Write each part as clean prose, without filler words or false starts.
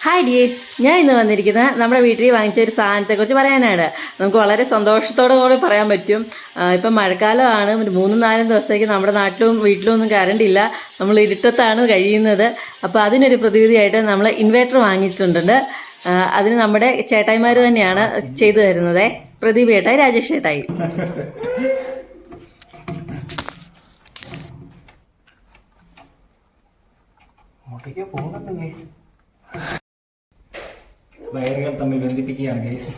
Hi dears, ഞാൻ ഇന്ന് വന്നിരിക്കുന്നത് നമ്മുടെ വീട്ടിൽ വാങ്ങിച്ച ഒരു സാധനത്തെക്കുറിച്ച് പറയാനാണ്. നമുക്ക് വളരെ സന്തോഷത്തോടു കൂടി പറയാൻ പറ്റും. ഇപ്പം മഴക്കാലമാണ്. ഒരു 3-4 ദിവസത്തേക്ക് നമ്മുടെ നാട്ടിലും വീട്ടിലും ഒന്നും കറണ്ടില്ല. നമ്മൾ ഇരുട്ടത്താണ് കഴിയുന്നത്. അപ്പോൾ അതിനൊരു പ്രതിവിധിയായിട്ട് നമ്മൾ ഇൻവേർട്ടർ വാങ്ങിയിട്ടുണ്ട്. അതിന് നമ്മുടെ ചേട്ടായിമാർ തന്നെയാണ് ചെയ്തു തരുന്നത്. പ്രദീപ് ചേട്ടായി, രാജേഷ് ചേട്ടായി. വയറുകൾ തമ്മിൽ ബന്ധിപ്പിക്കുകയാണ് ഗൈസ്.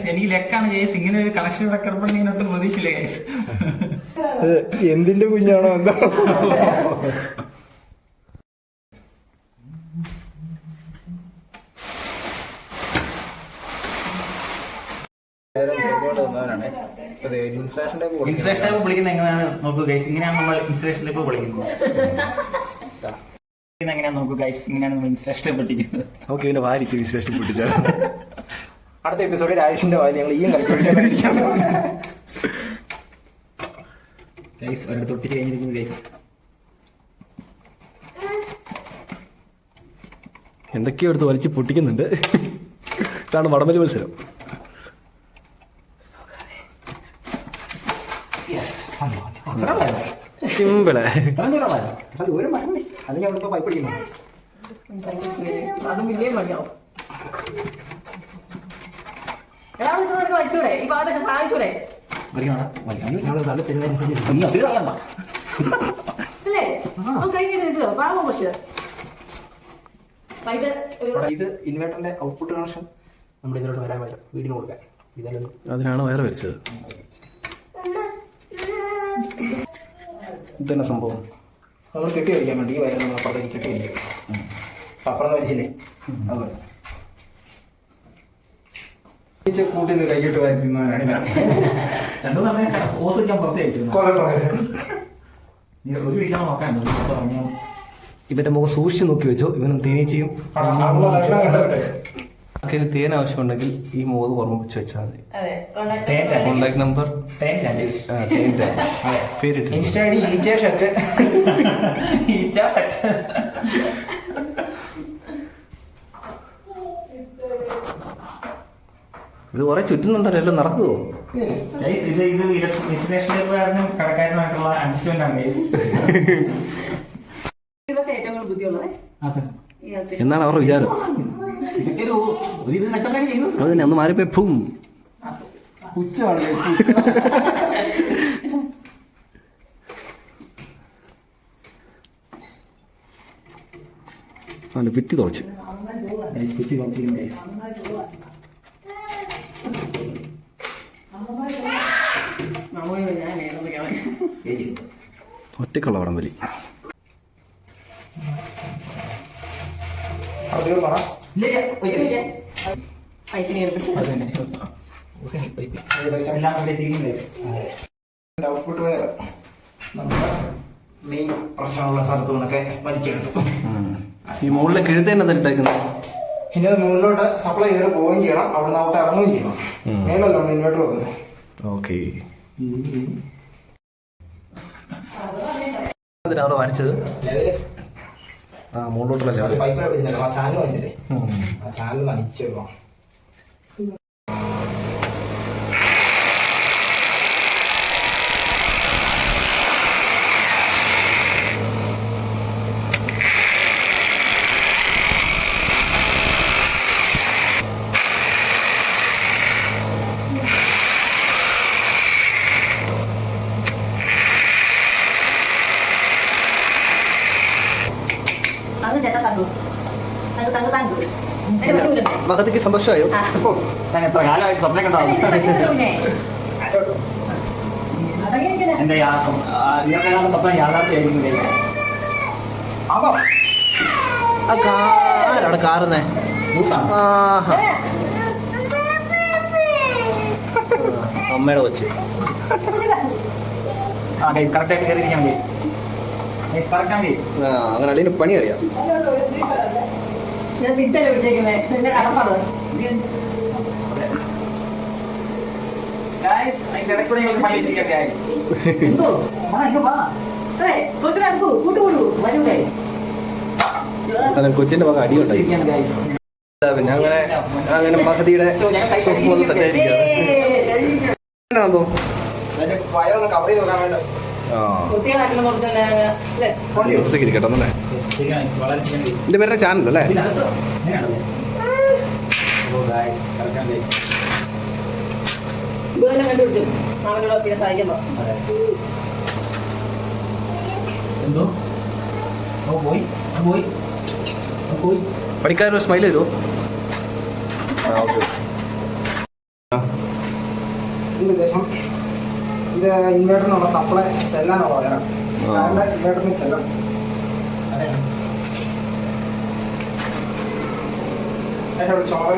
എനിക്ക് ലെക്കാണ് ഗൈസ്. ഇങ്ങനെ ഒരു കണക്ഷൻ ഇവിടെ കിടപ്പുണ്ട് ഇങ്ങനൊട്ടും പ്രതീക്ഷിച്ചില്ല ഗൈസ്. എന്തിന്റെ കുഞ്ഞാണോ എന്താ? ഇൻസ്റ്റലേഷൻ ടൈപ്പ് വിളിക്കുന്നത് എങ്ങനെയാണ് നോക്കൂ ഗൈസ്. ഇങ്ങനെയാണ് നമ്മൾ ഇൻസ്റ്റലേഷൻ ടൈപ്പ് വിളിക്കുന്നത്. എങ്ങനെയാണ് നോക്കൂ ഗൈസ്. ഇങ്ങനെയാണ് നമ്മൾ ഇൻസ്റ്റലേഷൻ ടൈപ്പ് പൊട്ടിക്കുന്നത്. നമുക്ക് ഇതിന്റെ വാരിച്ച് ഇൻസ്റ്റലേഷൻ പൊട്ടിച്ചാൽ അടുത്ത എപ്പിസോഡിൽ രാജേഷിന്റെ വാരി ഞങ്ങൾ ഈ കളിക്കാൻ ഗൈസ് ഒരിടത്ത് ഒട്ടിച്ച് കഴിഞ്ഞിരിക്കുന്നു ഗൈസ്. എന്തൊക്കെയോ എടുത്ത് വലിച്ച് പൊട്ടിക്കുന്നുണ്ട്. ഇതാണ് വടംവലി മത്സരം. സിമ്പിള്. അത് ഞാൻ പൈപ്പ് പിടിക്കുന്നു. അതും വലിയ മതിയാവും. വലിച്ചൂടെ? ഈ ഭാഗത്തൊക്കെ സഹായിച്ചൂടെ? അല്ലേ? പാവം കൊച്ചു. ഇത് ഇൻവേർട്ടറിന്റെ ഔട്ട്പുട്ട് കണക്ഷൻ നമ്മൾ ഇതിലോട്ട് വരാൻ പറ്റും. വീടിന് കൊടുക്കാൻ അതിനാണ് വയർ വരച്ചത്. ഇതന്നെ സംഭവം. നമ്മൾ കെട്ടി വയ്ക്കാൻ വേണ്ടി ഈ വയർ നമ്മൾ അപ്പുറത്തേക്ക് കെട്ടി വയ്ക്കും. അപ്പുറം വലിച്ചില്ലേ അതുപോലെ കൂട്ടി കൈകിട്ട് വരുന്നവരാണ്. രണ്ടു തന്നെ ഓസ് ഞാൻ പുറത്ത് കഴിച്ചു. ഒരു വീട്ടിലാണ് നോക്കാൻ ഇവന്റെ മുഖം സൂക്ഷിച്ച് നോക്കി വെച്ചോ. ഇവനും തേനീച്ചയും തേൻ ആവശ്യമുണ്ടെങ്കിൽ ഈ മുഖം ഓർമ്മിപ്പിച്ച് വെച്ചാൽ മതി. കോണ്ടാക്ട് നമ്പർ പേരിട്ട് ഇത് കുറെ ചുറ്റുന്നുണ്ടല്ലോ. എല്ലാം നടക്കുമോ? ഇത് ഇൻസ്റ്റലേഷൻ കടക്കാരനായിട്ടുള്ള അഡ്ജസ്റ്റ്മെന്റ് ആണ്. എന്നാണ് അവരുടെ വിചാരം. അത് തന്നെ ഒന്ന് മാറിപ്പോയി ഫും ഭിത്തി തുളച്ച് ഒറ്റക്കുള്ള വടംവലി. ഔട്ട്പുട്ട് വയർ നമ്മുടെ മെയിൻ പ്രശ്നമുള്ള സ്ഥലത്തു നിന്നൊക്കെ വലിച്ചെടുത്തു. ഈ മുകളിലെ കിഴുത്തേനെ ഇട്ടേക്കുന്നത്. ഇനി അത് മുകളിലോട്ട് സപ്ലൈ ചെയ്ത് പോവുകയും ചെയ്യണം. അവിടെ നിന്ന് അവിടെ ഇറങ്ങുകയും ചെയ്യണം. മേലല്ലോ ഇൻവേർട്ടർ വെക്കുന്നത്. ഓക്കെ. അവിടെ വരച്ചത് മുകളിലോട്ടുള്ള ചാനൽ വാങ്ങിച്ചില്ലേ? ആ ചാനൽ നയിച്ചോ. മകത്തേക്ക് സന്തോഷമായോ? ഞാൻ എത്ര കാലമായിട്ട് സ്വപ്നം കണ്ടാവും. എന്റെ സ്വപ്നം യാഥാർത്ഥ്യമായിരിക്കും. ആരാണ് കാറുന്നേ? അമ്മയുടെ കൊച്ച്. കറക്റ്റായിട്ട് കയറിയിരിക്കാം. അങ്ങനെ അല്ലെങ്കിൽ പണി അറിയാം. ഞാൻ തിരിച്ചല്ലേ വിളിച്ചേക്കുന്നത്. കടപ്പത് അവസാനം കൊച്ചിന്റെ ഭാഗം അടിയുണ്ടായി. പിന്നെ അങ്ങനെ അങ്ങനെ പദ്ധതിയുടെ പോലെ സെറ്റ് ആയിരിക്കും. വയറൊന്ന് കവർ ചെയ്ത് നോക്കാൻ വേണ്ട. കേട്ടോ അല്ലേ എന്റെ പേരുടെ ചാനൽ അല്ലേ? പണിക്കാരൊരു സ്മൈൽ ചെയ്തോ? ഇത് ഇൻവേർട്ടറിനുള്ള സപ്ലൈ ചെല്ലാനോ പറയാം. ഇൻവേർട്ടറിന് ചെല്ലാം. എന്നോട് ചോറോ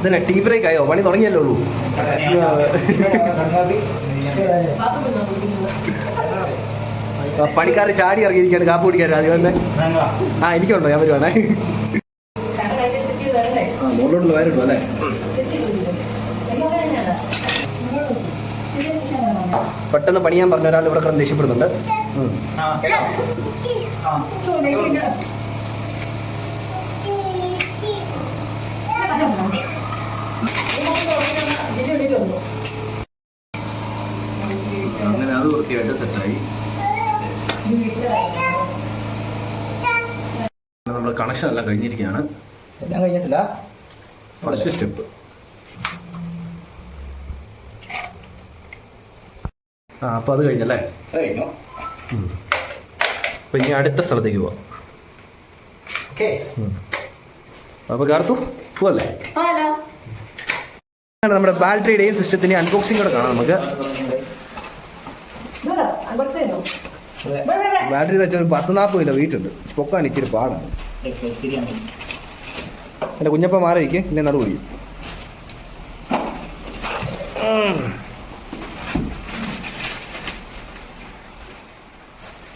ഇതന്നെ ടീ ബ്രേക്ക് ആയോ? പണി തുടങ്ങിയല്ലേ ഉള്ളൂ. പണിക്കാർ ചാടി ഇറങ്ങിയിരിക്കാണ് കാപ്പ് കുടിക്കാൻ ആദ്യം തന്നെ. എനിക്കുണ്ടോ? ഞാൻ വരുവാണേ. മുകളിലോട്ടുള്ള വയറുണ്ടോ അല്ലേ? പെട്ടെന്ന് പണിയാൻ പറഞ്ഞ ഒരാൾ ഇവിടെ കിടന്ന് ദേഷ്യപ്പെടുന്നുണ്ട്. അങ്ങനെ അത് വൃത്തിയായിട്ട് സെറ്റായി. നമ്മൾ കണക്ഷൻ എല്ലാം കഴിഞ്ഞിരിക്കുകയാണ്. എല്ലാം കഴിഞ്ഞിട്ടില്ല. First step. അപ്പൊ അത് കഴിഞ്ഞല്ലേ? അപ്പൊ ഇനി അടുത്ത സ്ഥലത്തേക്ക് പോവാം. അപ്പൊ കാർത്തു പോവല്ലേ? നമ്മുടെ ബാറ്ററിയുടെയും സിസ്റ്റത്തിന്റെയും അൺബോക്സിംഗ് കൂടെ കാണാം നമുക്ക്. ബാറ്ററി വെച്ചാൽ 10-40 കിലോ വെയിറ്റ് ഉണ്ട്. പൊക്കാൻ ഇച്ചിരി പാടാണ്. എന്റെ കുഞ്ഞപ്പ മാറിയിരിക്കും. പിന്നെ നടു പിടിക്കും.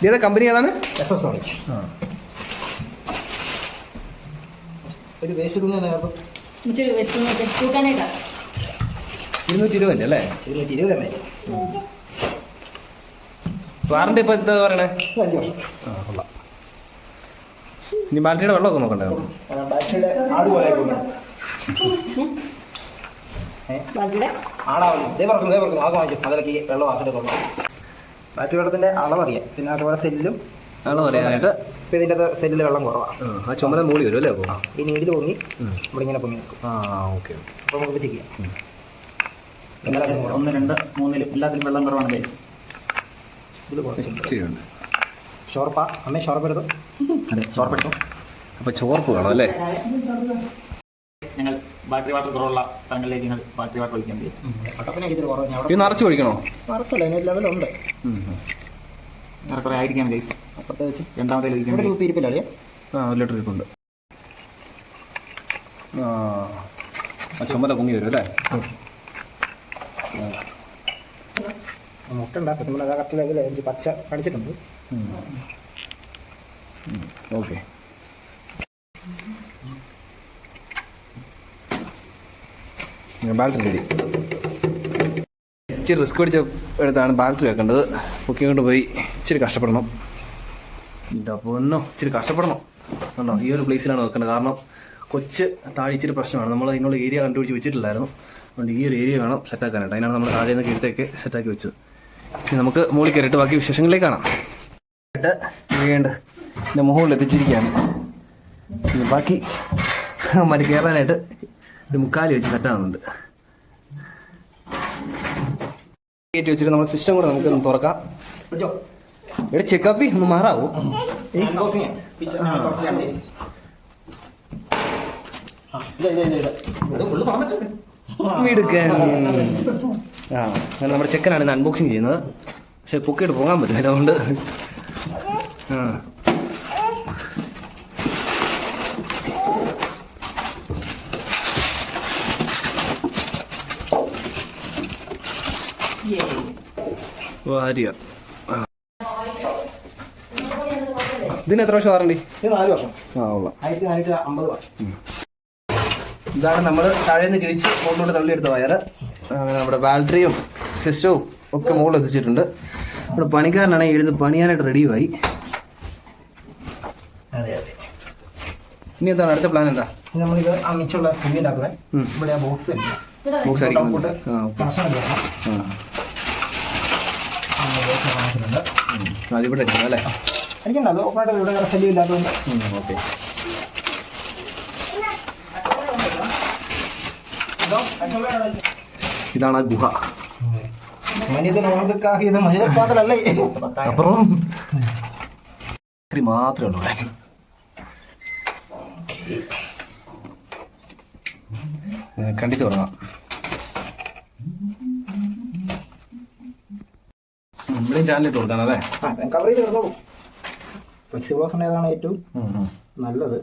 ഏതാ കമ്പനി? ഏതാണ്? SF sonic. ഒരു വേസ്റ്റ് 220 അല്ലേ? 220 വാറണ്ടി ഇപ്പൊ എന്താ പറയണേ? 5 വർഷം. ഇനി ബാറ്ററിയുടെ വെള്ളമൊക്കെ നോക്കണ്ടേ? ബാറ്ററിയുടെ ആട് പോലെ ആടാവുന്നു. ആകെ വാങ്ങിച്ചു. അതിലേക്ക് വെള്ളം ആക്കിയിട്ട് കൊള്ളാം. ബാറ്ററി വെള്ളത്തിന്റെ അളവറിയാം. പിന്നെ അതുപോലെ സെല്ലും അളവറിയാനായിട്ട് ഇതിന്റെ സെല്ലിൽ വെള്ളം കുറവാണ്. ആ ചുമല മൂടി വരും അല്ലേ? അപ്പോൾ ഈ നീഡിൽ പൊങ്ങി ഇവിടെ ഇങ്ങനെ പൊങ്ങി നിൽക്കും. ഓക്കെ. അപ്പോൾ നമുക്ക് ചെക്ക് ചെയ്യാം. 1, 2, 3 എല്ലാത്തിലും വെള്ളം കുറവാണ്. ഇത് കുറച്ചുണ്ട്. ഷോർപ്പ അമ്മേ ഷോർപ്പെടുത്തു. അതെ ഷോർപ്പെടുത്തു. അപ്പോൾ ചോർപ്പ് വേണം അല്ലേ? ഞങ്ങൾ ബാറ്ററി വാട്ടർ കുറവുള്ള സ്ഥലങ്ങളിലേക്ക് ഞങ്ങൾ ബാറ്ററി വാട്ടർ ഒഴിക്കാൻ വിചാരിച്ചു. ഇത് നിറച്ച് ഒഴിക്കണോ? നിറച്ചല്ല, ലെവലുണ്ട്. ഏറെക്കുറെ ആയിരിക്കാം ഗൈസ്. അപ്പുറത്തെ വെച്ച് രണ്ടാമത്തെ ഇരിപ്പില്ല. 1 ലിറ്റർ ഇരിപ്പുണ്ട്. ചുമല പൊങ്ങി വരും അല്ലേ? മുട്ട ഉണ്ടാക്കും. നമ്മൾ കറക്റ്റിലേക്ക് എനിക്ക് പച്ച കാണിച്ചിട്ടുണ്ട്. ഓക്കെ. Battery ready. ഇച്ചിരി റിസ്ക് പിടിച്ച എടുത്താണ് ബാറ്ററി വെക്കേണ്ടത്. പൊക്കി കൊണ്ട് പോയി ഇച്ചിരി കഷ്ടപ്പെടണം. ഇച്ചിരി കഷ്ടപ്പെടണം കണ്ടോ? ഈ ഒരു പ്ലേസിലാണ് വെക്കേണ്ടത്. കാരണം കൊച്ച് താഴെ ഇച്ചിരി പ്രശ്നമാണ്. നമ്മൾ അതിനുള്ള ഏരിയ കണ്ടുപിടിച്ച് വെച്ചിട്ടില്ലായിരുന്നു. അതുകൊണ്ട് ഈ ഒരു ഏരിയ വേണം സെറ്റാക്കാനായിട്ട്. അതിനാണ് നമ്മൾ താഴെ നിന്ന് കീഴത്തേക്ക് സെറ്റാക്കി വെച്ചത്. ഇനി നമുക്ക് മുകളിൽ കയറിയിട്ട് ബാക്കി വിശേഷങ്ങളിലേക്ക് കാണാം. വീണ്ടും എൻ്റെ മുകളിൽ എത്തിച്ചിരിക്കുകയാണ്. ബാക്കി മറ്റു കയറാനായിട്ട് ഒരു 3/4 വെച്ച് സെറ്റാകുന്നുണ്ട്. കയറ്റി വെച്ചിട്ട് നമ്മുടെ സിസ്റ്റം കൂടെ നമുക്ക് തുറക്കാം. ഇവിടെ ചെക്കപ്പി ഒന്ന് മാറാവോ? വീടുക്കാൻ അങ്ങനെ നമ്മുടെ ചെക്കനാണ് ഇന്ന് അൺബോക്സിങ് ചെയ്യുന്നത്. പക്ഷെ പൊക്കിയിട്ട് പോകാൻ പറ്റില്ല. അതുകൊണ്ട് വാരിയ ഇതിന് എത്ര വർഷം വാറണ്ടി? ഇത് 4 വർഷം. ആ ഉള്ള 1450 വർഷം. ഇതാണ് നമ്മൾ താഴെ നിന്ന് കിഴിച്ച് മുകളിലോട്ട് തള്ളിയെടുത്ത വയറ്. നമ്മുടെ ബാറ്ററിയും സിസ്റ്റവും ഒക്കെ മുകളിൽ എത്തിച്ചിട്ടുണ്ട്. നമ്മുടെ പണിക്കാരനാണെങ്കിൽ എഴുതി പണിയാനായിട്ട് റെഡിയായി. അതെ അതെ. ഇനി എന്താണ് അടുത്ത പ്ലാൻ? എന്താ നമ്മളിത് മിച്ചുള്ള സിമെന്റ് ആക്കുക. ഇവിടെ ആ ബോക്സ് ബോക്സ് അടിക്കുന്നുണ്ട്. അതിവിടെ അടിക്കണം അല്ലേ? അടിക്കണ്ട, അത് ഓപ്പണായിട്ട് ഇവിടെ വേറെ ശല്യം ഇല്ലാത്തതുകൊണ്ട്. ഓക്കെ. ഇതാണ് ആ ഗുഹ. അപ്പുറം മാത്രമേ ഉള്ളൂ. കണ്ടിച്ച് തുടങ്ങാം. നമ്മളെയും ചാനലിട്ട് കൊടുക്കാൻ അല്ലേ? കവർ ചെയ്ത് കിടന്നോളൂ. ഫ്ലെക്സിബിൾ ഏതാണ് ഏറ്റവും നല്ലത്.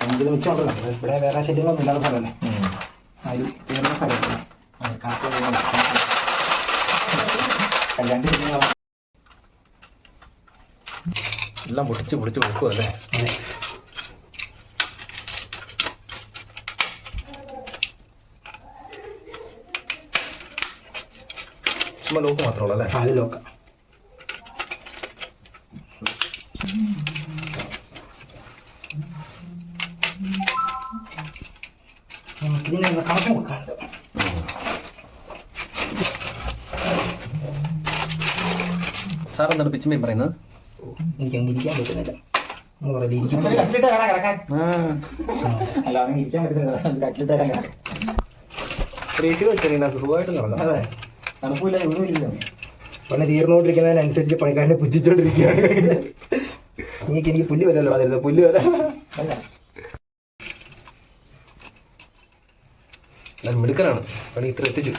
നമുക്കിത് മിച്ചമുണ്ടല്ലോ, ഇവിടെ വേറെ ശല്യങ്ങളൊന്നും ഇല്ലാത്ത സ്ഥലമല്ലേ. അതിൽ തീർന്ന സ്ഥലമല്ല. എല്ലാം പൊട്ടിച്ച് വെക്കും അല്ലേ? ചുമ്മാ ലോക്ക് മാത്രമേ ഉള്ളൂ അല്ലേ? അത് ലോക്കാം. നമുക്കിതിന് കണക്ഷൻ കൊടുക്കാനുണ്ട്. സാർ എന്താണ് പിച്ചുമയും പറയുന്നത്? എനിക്ക് അങ്ങനെ ഇരിക്കാൻ പറ്റുന്നില്ല. സുഖമായിട്ട് നടക്കാം. അതെ, തണുപ്പില്ല, ഒന്നും ഇല്ല. പണി തീർന്നുകൊണ്ടിരിക്കുന്നതിനനുസരിച്ച് പണിക്കാരനെ പുച്ഛിച്ചോണ്ടിരിക്കുകയാണ്. എനിക്ക് പുല്ല് വരല്ലോ അതിരുന്നത്, പുല്ല് വരാ. മിടുക്കനാണ് പണി ഇത്ര എത്തിച്ചു.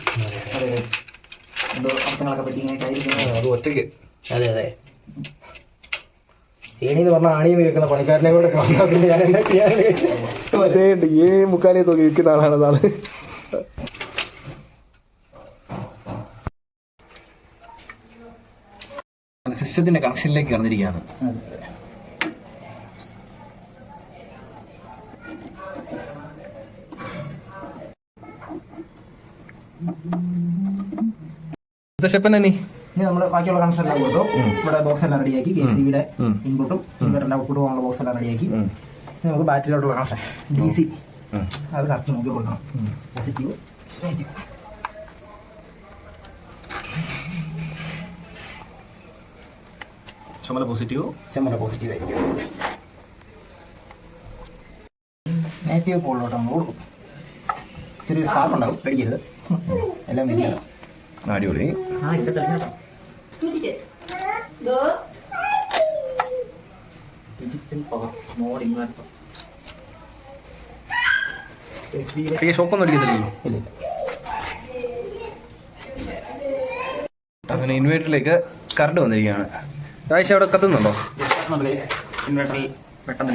എന്തോ അർത്ഥങ്ങളൊക്കെ പറ്റി അത് ഒറ്റയ്ക്ക്. അതെ അതെ. ഏണിന്ന് പറഞ്ഞാൽ ആണിന്ന് കേൾക്കുന്ന പണിക്കാരനെ കൂടെ കാണാൻ പിന്നെ ഞാൻ എന്നാ ചെയ്യാൻ? മറ്റേ 7:45 തോന്നി വിൽക്കുന്ന ആളാണ് നാളെ. സിസ്റ്റത്തിന്റെ കണക്ഷനിലേക്ക് കടന്നിരിക്കുകയാണ്. ഇനി നമ്മൾ ബാക്കിയുള്ള കണക്ഷൻ എല്ലാം കൊടുത്തു. ഇവിടെ ബോക്സ് എല്ലാം റെഡിയാക്കി. KCBയുടെ ഇൻപുട്ടും ഇൻവെർട്ടറിന്റെ ഔട്ട്പുട്ടും ഉള്ള ബോക്സ് എല്ലാം റെഡിയാക്കി. നമുക്ക് ബാറ്ററിയിലോട്ടുള്ള കണക്ഷൻ DC അത് കറക്റ്റ് നോക്കി കൊടുക്കണം. Positive negative. ചുമല പോസിറ്റീവ് ആയിരിക്കും. നെഗറ്റീവ് പോളിലോട്ട് നമ്മൾ കൊടുക്കും. ചെറിയ സ്പാർക്ക് ഉണ്ടാവും, പേടിക്കരുത്. എല്ലാം വലിയ അടിപൊളി. Digital power mode inverter. ഷോക്കൊന്നും അടിക്കുന്നില്ലല്ലോ. അങ്ങനെ ഇൻവേർട്ടറിലേക്ക് കറണ്ട് വന്നിരിക്കുകയാണ്. ആഴ്ച അവിടെ കത്തുന്നുണ്ടോ? ഇൻവെർട്ടറിൽ പെട്ടെന്ന്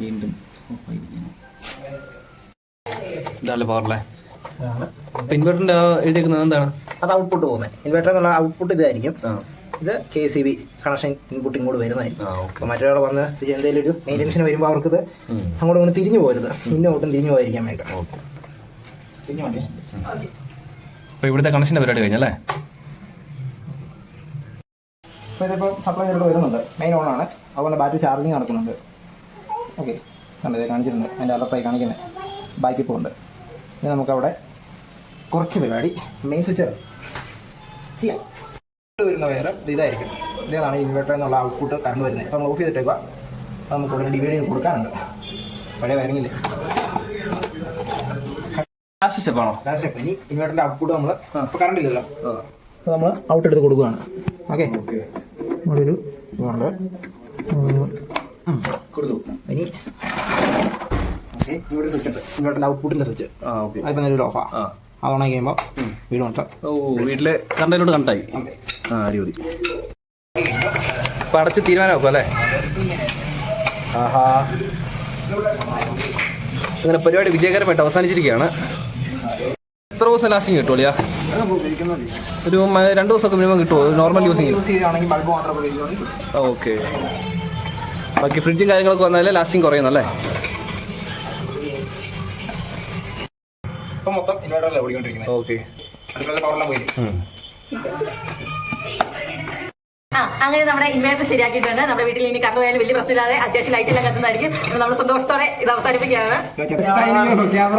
വീണ്ടും ഇതല്ലേ പവറല്ലേ? ഇൻവെർട്ടറിന്റെ എഴുതിയിരിക്കുന്നത് എന്താണ്? അത് ഔട്ട്പുട്ട് പോകുന്നത്. ഇൻവെർട്ടർ എന്നുള്ള ഔട്ട്പുട്ട് ഇതായിരിക്കും. ഇത് KCB കണക്ഷൻ ഇൻപുട്ട് ഇങ്ങോട്ട് വരുന്നതായിരിക്കും. അപ്പോൾ മറ്റൊരാൾ വന്ന് ഇത് എന്തെങ്കിലും ഒരു മെയിൻ്റനൻസിന് വരുമ്പോൾ അവർക്കിത് അങ്ങോട്ട് ഇങ്ങനെ തിരിഞ്ഞു പോകരുത്. ഇന്നോട്ടും തിരിഞ്ഞു പോകാതിരിക്കാൻ വേണ്ടി. അപ്പോൾ ഇവിടുത്തെ കണക്ഷൻ്റെ പരിപാടി കഴിഞ്ഞല്ലേ? അപ്പോൾ ഇതിപ്പോൾ സപ്ലൈ ചെയ്തിട്ട് വരുന്നുണ്ട്. മെയിൻ ഓണാണ്. അതുപോലെ ബാറ്ററി ചാർജിങ് നടക്കുന്നുണ്ട്. ഓക്കെ, കണ്ടത് കാണിച്ചിട്ടുണ്ട്. അതിൻ്റെ അലർട്ടായി കാണിക്കുന്നത് ബാക്കിപ്പോൾ ഉണ്ട്. ഇനി നമുക്കവിടെ കുറച്ച് പരിപാടി മെയിൻ സ്വിച്ച് ചെയ്യാം. വരുന്ന വയറ് ഇതായിരിക്കും. ഇതാണ് ഇൻവെർട്ടർ എന്നുള്ള ഔട്ട്പുട്ട് കറണ്ട് വരുന്നത്. അപ്പോൾ നമ്മൾ ഓഫ് ചെയ്തിട്ടേക്കുക. അപ്പോൾ നമുക്ക് ഇവിടെ ഡിവൈഡ് ചെയ്ത് കൊടുക്കാനുണ്ട്. പഴയ വയറിങ്ങില്ലേ? ലാസ്റ്റ് സ്റ്റെപ്പാണോ? Last step. ഇനി ഇൻവെർട്ടറിൻ്റെ ഔട്ട്പുട്ട് നമ്മൾ ഇപ്പോൾ കറണ്ട് ഇല്ലല്ലോ, അപ്പോൾ നമ്മൾ ഔട്ട് എടുത്ത് കൊടുക്കുകയാണ്. ഓക്കെ, ഇവിടെ ഒരു ഇതുണ്ട് കൊടുത്തു. ഇനി ഓക്കെ, ഇവിടെ സ്വിച്ച് ഉണ്ട്, ഇൻവെർട്ടറിൻ്റെ ഔട്ട്പുട്ടിൻ്റെ സ്വിച്ച്. അതിപ്പോൾ നല്ലൊരു ഓഫാണ്. അത് ഓണാക്കി കഴിയുമ്പോൾ വീട് മാത്രം. ഓ, വീട്ടിലെ കറണ്ടിലോട്ട് കണ്ടായി. അടിപൊളി. അപ്പം അടച്ച് തീരുമാനമാക്കും അല്ലേ? ആഹാ, അങ്ങനെ പരിപാടി വിജയകരമായിട്ട് അവസാനിച്ചിരിക്കുകയാണ്. എത്ര ദിവസം ലാസ്റ്റിങ് കിട്ടുമല്ലോ? ഒരു 2 ദിവസമൊക്കെ മിനിമം കിട്ടുമോ നോർമൽ യൂസിങ്? യൂസ് ചെയ്യുകയാണെങ്കിൽ ബൾബ് മാത്രം ഉപയോഗിക്കുകയാണെങ്കിൽ ഓക്കെ. ബാക്കി ഫ്രിഡ്ജും കാര്യങ്ങളൊക്കെ വന്നാലേ ലാസ്റ്റിങ് കുറയുന്നല്ലേ? ഇപ്പം മൊത്തം ഇൻവേർട്ടറിലാണ് ഓടിക്കൊണ്ടിരിക്കുന്നത്. ഓക്കെ. അടുക്കള പവറെല്ലാം പോയി. അങ്ങനെ നമ്മുടെ ഇൻവേർട്ടർ ശരിയാക്കിയിട്ടുണ്ട്. നമ്മുടെ വീട്ടിൽ ഇനി കറണ്ട് പോയാലും വലിയ പ്രശ്നമില്ലാതെ അത്യാവശ്യം ലൈറ്റ് എല്ലാം കത്തുന്നതായിരിക്കും. നമ്മൾ സന്തോഷത്തോടെ ഇത് അവസാനിപ്പിക്കുകയാണ്. ക്യാമറ